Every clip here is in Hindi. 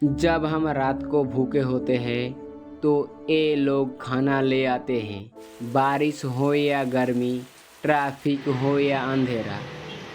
जब हम रात को भूखे होते हैं तो ये लोग खाना ले आते हैं। बारिश हो या गर्मी, ट्रैफिक हो या अंधेरा,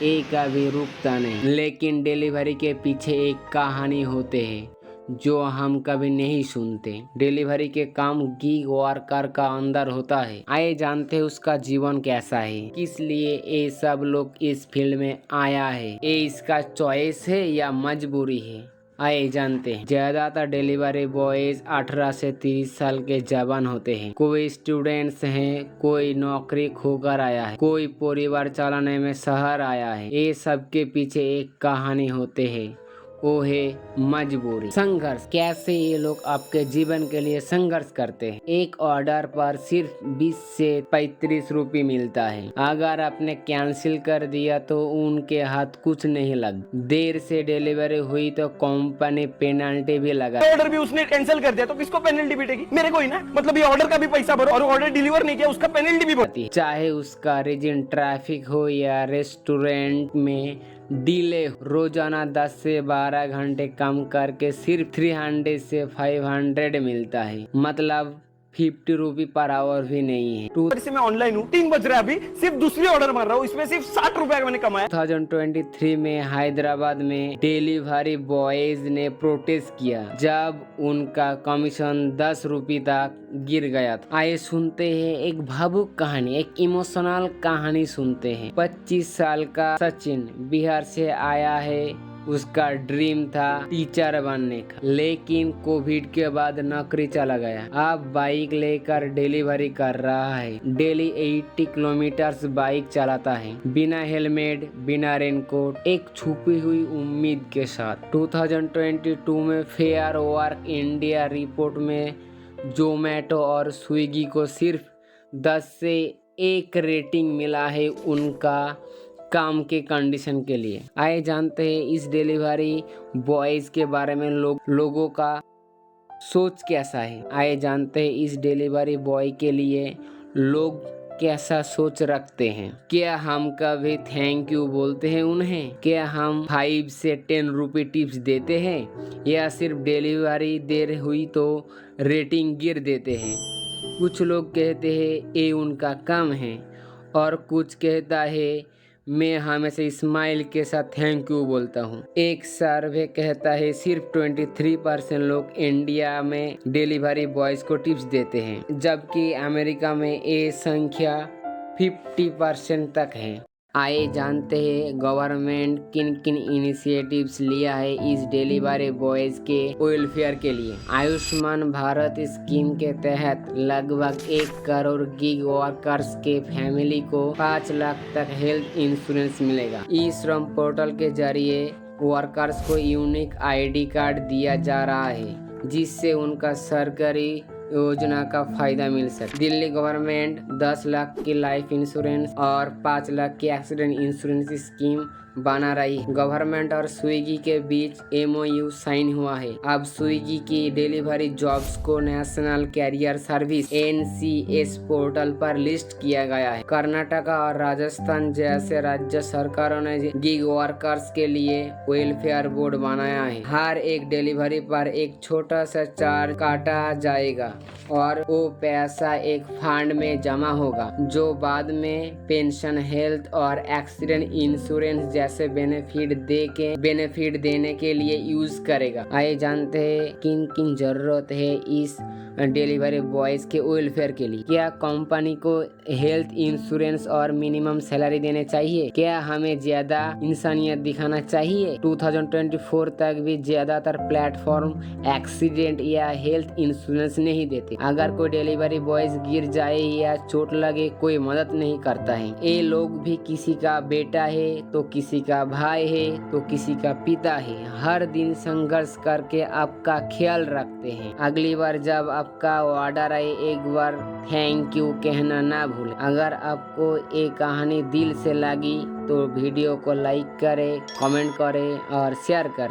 ये कभी रुकता नहीं। लेकिन डिलीवरी के पीछे एक कहानी होते हैं जो हम कभी नहीं सुनते। डिलीवरी के काम गिग वर्कर का अंदर होता है। आइए जानते हैं उसका जीवन कैसा है, किस लिए ये सब लोग इस फील्ड में आया है। ये इसका चॉइस है या मजबूरी है, आइए जानते हैं। ज्यादातर डिलीवरी बॉयज 18 से 30 साल के जवान होते हैं। कोई स्टूडेंट्स हैं, कोई नौकरी खोकर आया है, कोई परिवार चलाने में शहर आया है। ये सब के पीछे एक कहानी होते हैं, वो है मजबूरी, संघर्ष। कैसे ये लोग आपके जीवन के लिए संघर्ष करते हैं। एक ऑर्डर पर सिर्फ 20 से 35 रुपए मिलता है। अगर आपने कैंसिल कर दिया तो उनके हाथ कुछ नहीं लग। देर से डिलीवरी हुई तो कंपनी पेनल्टी भी लगा। ऑर्डर भी उसने कैंसिल कर दिया तो किसको पेनल्टी मिलेगी? मेरे को ही ना। मतलब ये ऑर्डर का भी पैसा भरो और ऑर्डर डिलीवर नहीं किया उसका पेनल्टी भी भरो। चाहे उसका रीजन ट्रैफिक हो या रेस्टोरेंट में डिले। रोजाना 10 से 12 घंटे काम करके सिर्फ 300 से 500 मिलता है। मतलब 50 रुपये पर आवर भी नहीं है। से मैं ऑनलाइन हूँ, 3 बज रहा है, अभी सिर्फ दूसरी ऑर्डर मार रहा हूँ, इसमें सिर्फ 60 रुपए मैंने कमाया। 2023 में हैदराबाद में डिलीवरी बॉयज ने प्रोटेस्ट किया जब उनका कमीशन 10 रुपये तक गिर गया था। आइए सुनते हैं एक भावुक कहानी, एक इमोशनल कहानी सुनते हैं। 25 साल का सचिन बिहार से आया है। उसका ड्रीम था टीचर बनने का, लेकिन कोविड के बाद नौकरी चला गया। अब बाइक लेकर डिलीवरी कर रहा है। डेली 80 किलोमीटर बाइक चलाता है, बिना हेलमेट, बिना रेनकोट, एक छुपी हुई उम्मीद के साथ। 2022 में फेयर वर्क इंडिया रिपोर्ट में जोमेटो और स्विगी को सिर्फ 10 से 1 रेटिंग मिला है उनका काम के कंडीशन के लिए। आइए जानते हैं इस डिलीवरी बॉयज के बारे में लोगों का सोच कैसा है। आइए जानते हैं इस डिलीवरी बॉय के लिए लोग कैसा सोच रखते हैं। क्या हम कभी थैंक यू बोलते हैं उन्हें? क्या हम 5 से 10 रुपये टिप्स देते हैं, या सिर्फ डिलीवरी देर हुई तो रेटिंग गिर देते हैं? कुछ लोग कहते हैं ये उनका काम है, और कुछ कहता है मैं हमेशा स्माइल के साथ थैंक यू बोलता हूँ। एक सर्वे कहता है सिर्फ 23% लोग इंडिया में डिलीवरी बॉयज को टिप्स देते हैं, जबकि अमेरिका में ये संख्या 50% तक है। आइए जानते हैं गवर्नमेंट किन किन इनिशिएटिव्स लिया है इस डिलीवरी बॉयज के वेलफेयर के लिए। आयुष्मान भारत स्कीम के तहत लगभग 1 करोड़ गिग वर्कर्स के फैमिली को 5 लाख तक हेल्थ इंश्योरेंस मिलेगा। ई श्रम पोर्टल के जरिए वर्कर्स को यूनिक ID कार्ड दिया जा रहा है, जिससे उनका सरकारी योजना का फायदा मिल सके। दिल्ली गवर्नमेंट 10 लाख की लाइफ इंश्योरेंस और 5 लाख की एक्सीडेंट इंश्योरेंस स्कीम बना रही। गवर्नमेंट और स्विगी के बीच MOU साइन हुआ है। अब स्विगी की डिलीवरी जॉब्स को national career service NCS portal पर लिस्ट किया गया है। कर्नाटका और राजस्थान जैसे राज्य सरकारों ने गिग वर्कर्स के लिए वेलफेयर बोर्ड बनाया है। हर एक डिलीवरी पर एक छोटा सा चार्ज काटा जाएगा और वो पैसा एक फंड में जमा होगा, जो बाद में पेंशन, हेल्थ और एक्सीडेंट इंश्योरेंस जैसे बेनिफिट देने के लिए यूज करेगा। आइए जानते हैं किन किन जरूरत है इस डिलीवरी बॉयज के वेलफेयर के लिए। क्या कंपनी को हेल्थ इंश्योरेंस और मिनिमम सैलरी देने चाहिए? क्या हमें ज्यादा इंसानियत दिखाना चाहिए? 2024 तक भी ज्यादातर प्लेटफॉर्म एक्सीडेंट या हेल्थ इंश्योरेंस नहीं देते। अगर कोई डिलीवरी बॉयज गिर जाए या चोट लगे, कोई मदद नहीं करता है। ये लोग भी किसी का बेटा है तो किसी का भाई है तो किसी का पिता है। हर दिन संघर्ष करके आपका ख्याल रखते हैं। अगली बार जब आपका ऑर्डर आए, एक बार थैंक यू कहना ना भूलें। अगर आपको ये कहानी दिल से लगी तो वीडियो को लाइक करें, कमेंट करें और शेयर करें।